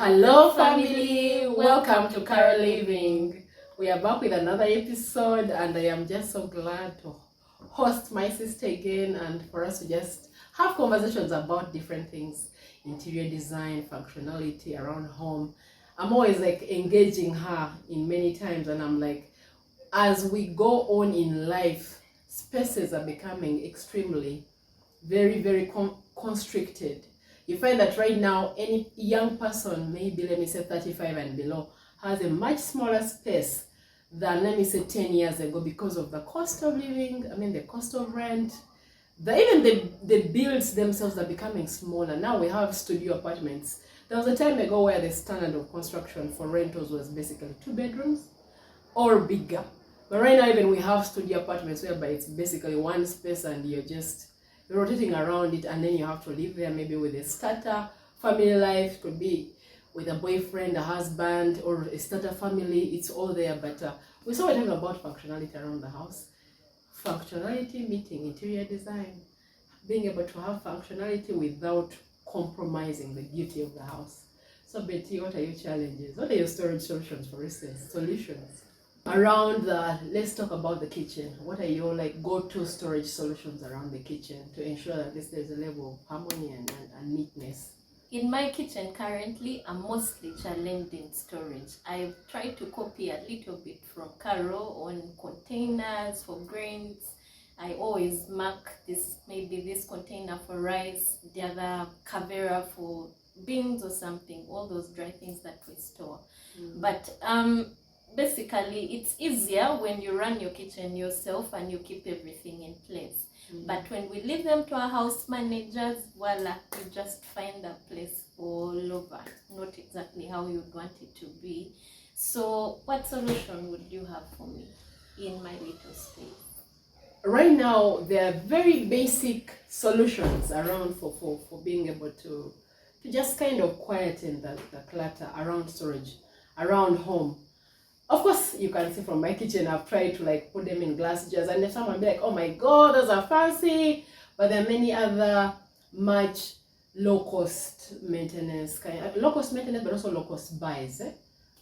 Hello family, welcome to Carolliving. We are back with another episode and I am just so glad to host my sister again and for us to just have conversations about different things, interior design, functionality around home. I'm always like engaging her in many times and I'm like, as we go on in life, spaces are becoming extremely very constricted. You find that right now any young person, maybe let me say 35 and below, has a much smaller space than let me say 10 years ago because of the cost of living, the cost of rent, even the builds themselves are becoming smaller. Now we have studio apartments. There was a time ago where the standard of construction for rentals was basically 2 bedrooms or bigger. But right now even we have studio apartments whereby it's basically one space and you're just rotating around it, and then you have to live there maybe with a starter family life. Could be with a boyfriend, a husband, or a starter family. It's all there. But we started talking about functionality around the house. Functionality meeting interior design, being able to have functionality without compromising the beauty of the house. So Betty, what are your challenges? What are your storage solutions, for instance? Solutions around let's talk about the kitchen. What are your go-to storage solutions around the kitchen to ensure that there's a level of harmony and neatness? In my kitchen currently, I'm mostly challenged in storage. I've tried to copy a little bit from Carol on containers for grains. I always mark this container for rice, the other cavera for beans or something, all those dry things that we store. But basically it's easier when you run your kitchen yourself and you keep everything in place. But when we leave them to our house managers, voila, you just find a place all over, not exactly how you'd want it to be. So what solution would you have for me in my little space? Right now there are very basic solutions around for being able to just kind of quieten the clutter around storage, around home. Of course, you can see from my kitchen, I've tried to put them in glass jars, and if someone be like, oh my god, those are fancy, but there are many other much low-cost maintenance, but also low-cost buys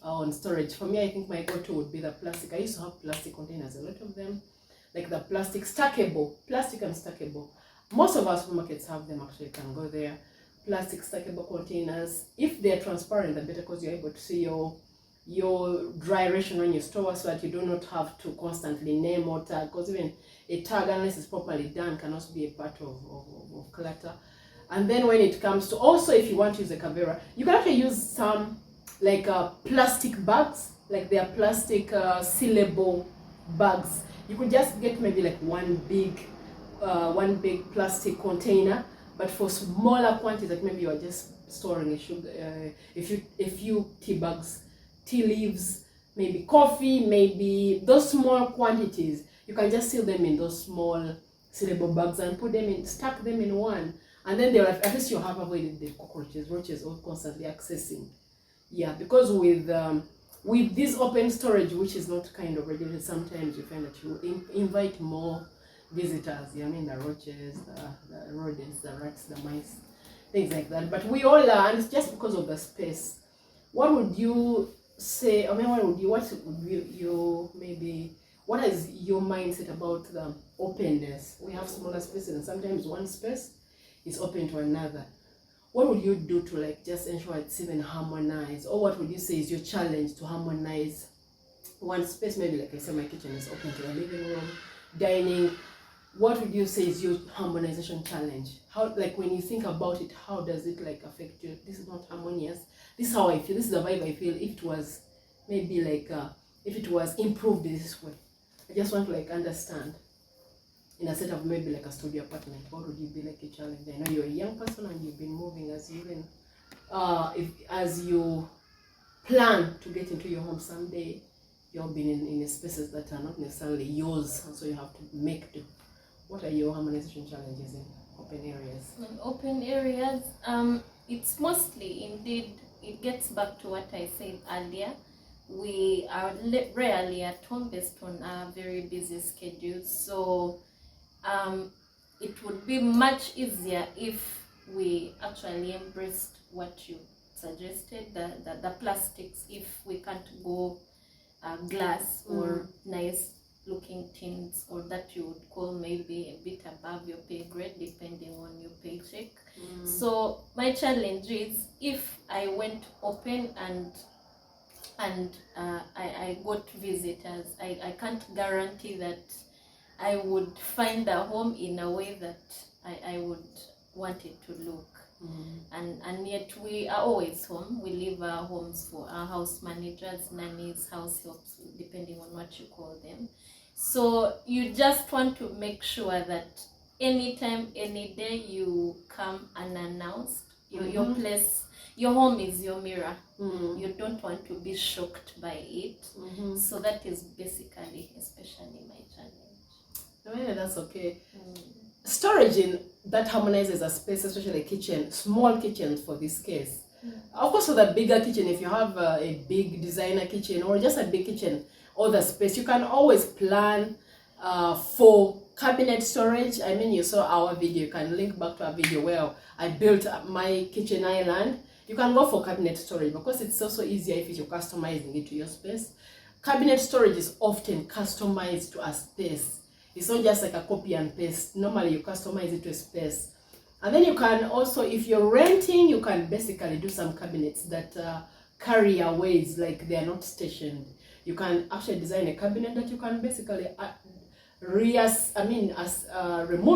on storage. For me, I think my go-to would be the plastic. I used to have plastic containers, a lot of them, like the plastic and stackable. Most of our supermarkets have them, actually, you can go there. Plastic stackable containers. If they're transparent, the better, because you're able to see your dry ration when you store, so that you do not have to constantly name or tag, because even a tag, unless it's properly done, can also be a part of clutter. And then when it comes to, also if you want to use a cavera, you can actually use some plastic bags, like they are plastic sealable bags. You could just get maybe one big plastic container, but for smaller quantities, like maybe you are just storing a sugar, a few tea bags, tea leaves, maybe coffee, maybe those small quantities, you can just seal them in those small sealable bags and stack them in one, and then at least you have avoided the roaches all constantly accessing. Yeah, because with this open storage, which is not kind of regulated, sometimes you find that you invite more visitors. The roaches, the rodents, the rats, the mice, things like that. But we all are, and it's just because of the space. What would you say? What is your mindset about the openness? We have smaller spaces, and sometimes one space is open to another. What would you do to just ensure it's even harmonized? Or what would you say is your challenge to harmonize one space? Maybe like I said, my kitchen is open to the living room, dining. What would you say is your harmonization challenge? How, when you think about it, how does it affect you? This is not harmonious. This is how I feel. This is the vibe I feel. If it was maybe if it was improved this way, I just want to understand. In a setup, maybe a studio apartment, what would you be your challenge? I know you're a young person and you've been moving as you plan to get into your home someday. You've been in spaces that are not necessarily yours, and so you have to make do. What are your harmonization challenges in open areas? In open areas, it's mostly, indeed, it gets back to what I said earlier. We are rarely at home based on our very busy schedules. So it would be much easier if we actually embraced what you suggested, the plastics, if we can't go glass or nice looking tins, or that you would call maybe a bit above your pay grade depending on your paycheck. So my challenge is, if I went open and I got visitors, I can't guarantee that I would find a home in a way that I would want it to look. And yet we are always home. We leave our homes for our house managers, nannies, house helps, depending on what you call them. So you just want to make sure that anytime, any day you come unannounced, your place, your home is your mirror. You don't want to be shocked by it. So that is basically, especially my challenge. Yeah, that's okay. Storage in that harmonizes a space, especially a kitchen, small kitchens for this case. Of course, for the bigger kitchen, if you have a big designer kitchen or just a big kitchen, or the space, you can always plan for cabinet storage. I mean, you saw our video, you can link back to our video where I built my kitchen island. You can go for cabinet storage because it's also easier if you're customizing it to your space. Cabinet storage is often customized to a space. It's not just like a copy and paste. Normally you customize it to a space. And then you can also, if you're renting, you can basically do some cabinets that carry aways, like they are not stationed. You can actually design a cabinet that you can basically remove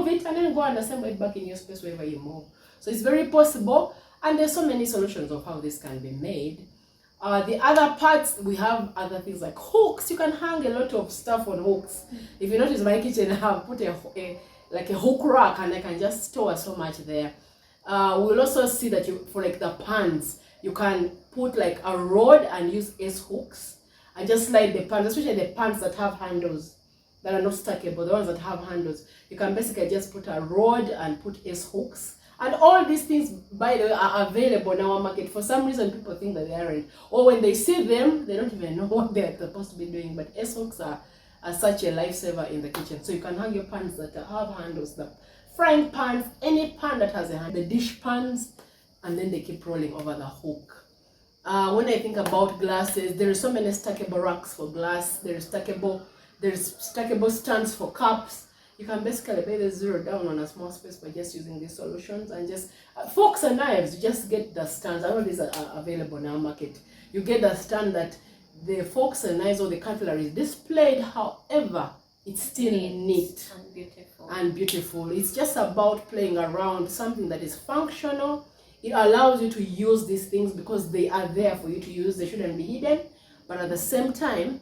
it and then go and assemble it back in your space wherever you move. So it's very possible, and there's so many solutions of how this can be made. The other parts, we have other things like hooks. You can hang a lot of stuff on hooks. If you notice my kitchen, I have put a hook rack, and I can just store so much there. We'll also see that for like the pans, you can put like a rod and use S hooks and just slide the pans, especially the pans that have handles that are not stackable, the ones that have handles. You can basically just put a rod and put S hooks. And all these things, by the way, are available in our market. For some reason, people think that they aren't. Or when they see them, they don't even know what they're supposed to be doing. But S hooks are such a lifesaver in the kitchen. So you can hang your pans that have handles, the frying pans, any pan that has a handle, the dish pans, and then they keep rolling over the hook. When I think about glasses, there are so many stackable racks for glass. There's stackable stands for cups. You can basically pay the zero down on a small space by just using these solutions, and just forks and knives. You just get the stands. All these are available in our market. You get the stand that the forks and knives or the cutlery is displayed. However, it's still neat and beautiful. It's just about playing around something that is functional. It allows you to use these things because they are there for you to use. They shouldn't be hidden, but at the same time,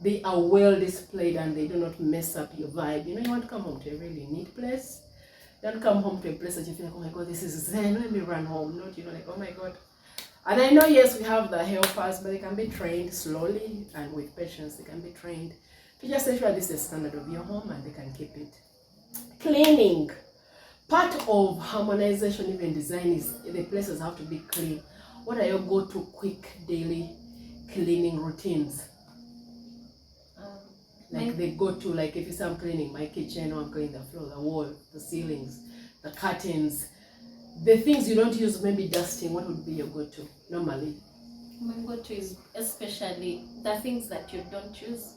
they are well displayed and they do not mess up your vibe. You know, you want to come home to a really neat place. Don't come home to a place that you feel like, oh my God, this is zen, let me run home. Not, you know, like, oh my God. And I know, yes, we have the helpers, but they can be trained slowly and with patience. They can be trained to just ensure this is the standard of your home and they can keep it. Cleaning. Part of harmonization, even design, is the places have to be clean. What are your go-to quick daily cleaning routines? Like they go to, like if you say I'm cleaning my kitchen, or I'm cleaning the floor, the wall, the ceilings, the curtains, the things you don't use, maybe dusting, what would be your go-to normally? My go-to is especially the things that you don't use.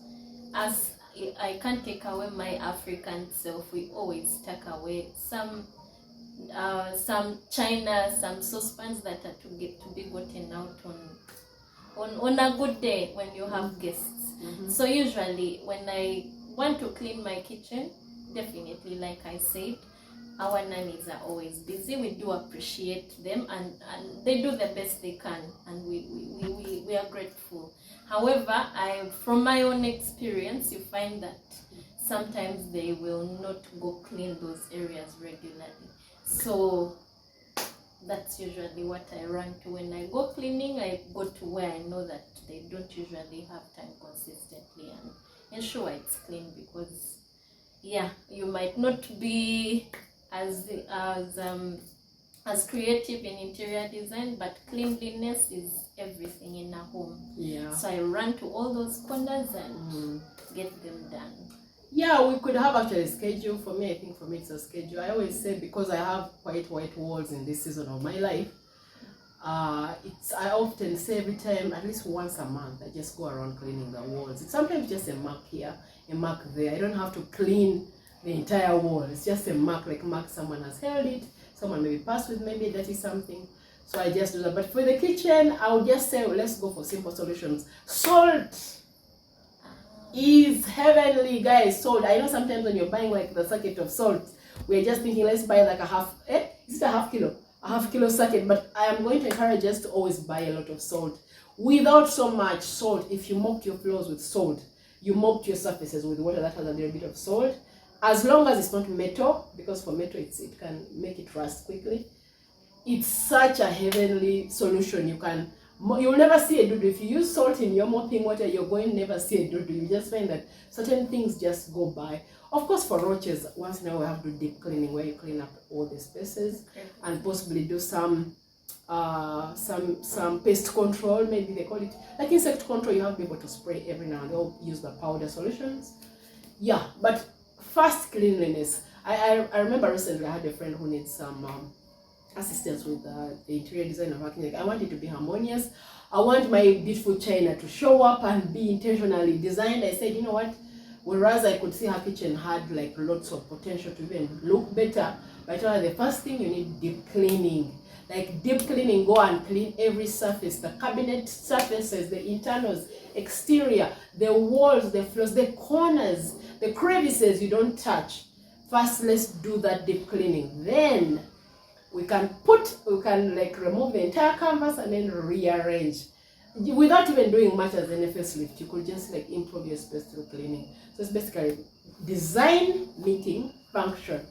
As I can't take away my African self, we always tuck away some china, some saucepans that are to be gotten out on a good day when you have guests. So usually when I want to clean my kitchen, definitely, like I said, our nannies are always busy. We do appreciate them, and they do the best they can, and we are grateful. However, from my own experience, you find that sometimes they will not go clean those areas regularly. So that's usually what I run to. When I go cleaning, I go to where I know that they don't usually have time consistently, and ensure it's clean, because yeah, you might not be as creative in interior design, but cleanliness is everything in a home. Yeah. So I run to all those corners and get them done. Yeah, we could have actually a schedule. For me, I think for me it's a schedule. I always say, because I have quite white walls in this season of my life, I often say every time, at least once a month, I just go around cleaning the walls. It's sometimes just a mark here, a mark there. I don't have to clean the entire wall. It's just a mark, like mark someone has held it, someone maybe passed with maybe dirty something. So I just do that. But for the kitchen, I would just say, well, let's go for simple solutions. Salt is heavenly, guys. Salt. I know sometimes when you're buying like the packet of salt, we're just thinking, let's buy like a half, is it a half kilo? A half kilo sacket. But I am going to encourage us to always buy a lot of salt. Without so much salt, if you mopped your floors with salt, you mopped your surfaces with water that has a little bit of salt, as long as it's not metal, because for metal it can make it rust quickly. It's such a heavenly solution. You'll never see a doodle. If you use salt in your mopping water, you're going to never see a doodle. You just find that certain things just go by. Of course, for roaches, once in a while we have to do deep cleaning, where you clean up all the spaces and possibly do some pest control. Maybe they call it like insect control. You have to be able to spray every now and then. They'll use the powder solutions. Yeah, but first, cleanliness. I remember recently I had a friend who needs some assistance with the interior design of her kitchen. I want it to be harmonious. I want my beautiful china to show up and be intentionally designed. I said, you know what? Whereas I could see her kitchen had like lots of potential to even look better, but I told her the first thing you need deep cleaning. Like deep cleaning, go and clean every surface, the cabinet surfaces, the internals, exterior, the walls, the floors, the corners, the crevices you don't touch. First, let's do that deep cleaning. Then we can like remove the entire canvas and then rearrange without even doing much as any facelift. You could just like improve your space through cleaning. So it's basically design meeting function.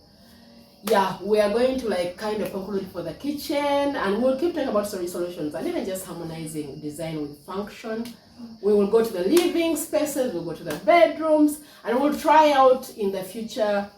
Yeah, we are going to like kind of conclude for the kitchen, and we'll keep talking about story solutions and even just harmonizing design with function. We will go to the living spaces, we'll go to the bedrooms, and we'll try out in the future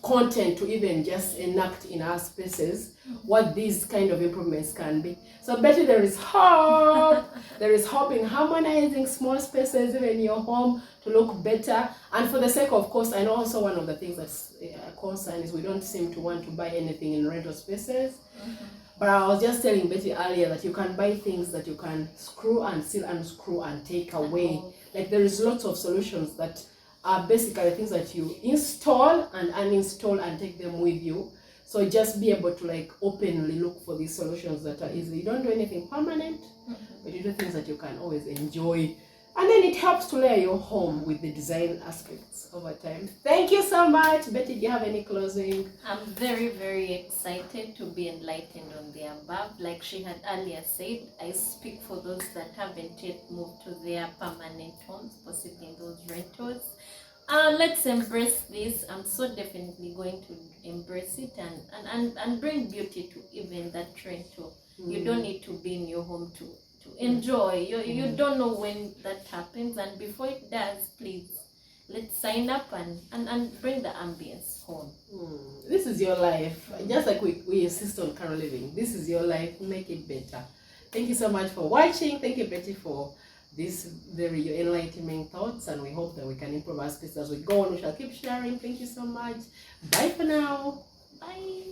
content to even just enact in our spaces what these kind of improvements can be. So Betty, there is hope. There is hope in harmonizing small spaces even in your home to look better. And for the sake of cost, I know also one of the things that's a concern is we don't seem to want to buy anything in rental spaces. But I was just telling Betty earlier that you can buy things that you can screw and seal and unscrew and take away. Like there is lots of solutions that are basically things that you install and uninstall and take them with you. So just be able to like openly look for these solutions that are easy. You don't do anything permanent, but you do things that you can always enjoy. And then it helps to layer your home with the design aspects over time. Thank you so much. Betty, do you have any closing? I'm very, very excited to be enlightened on the above. Like she had earlier said, I speak for those that haven't yet moved to their permanent homes, possibly those rentals. Let's embrace this. I'm so definitely going to embrace it and bring beauty to even that rental. You don't need to be in your home to enjoy. You don't know when that happens, and before it does, please let's sign up and bring the ambience home. This is your life. Just like we insist on Carolliving. This is your life. Make it better. Thank you so much for watching. Thank you, Betty, for these very enlightening thoughts, and we hope that we can improve our space as we go on. We shall keep sharing. Thank you so much. Bye for now. Bye.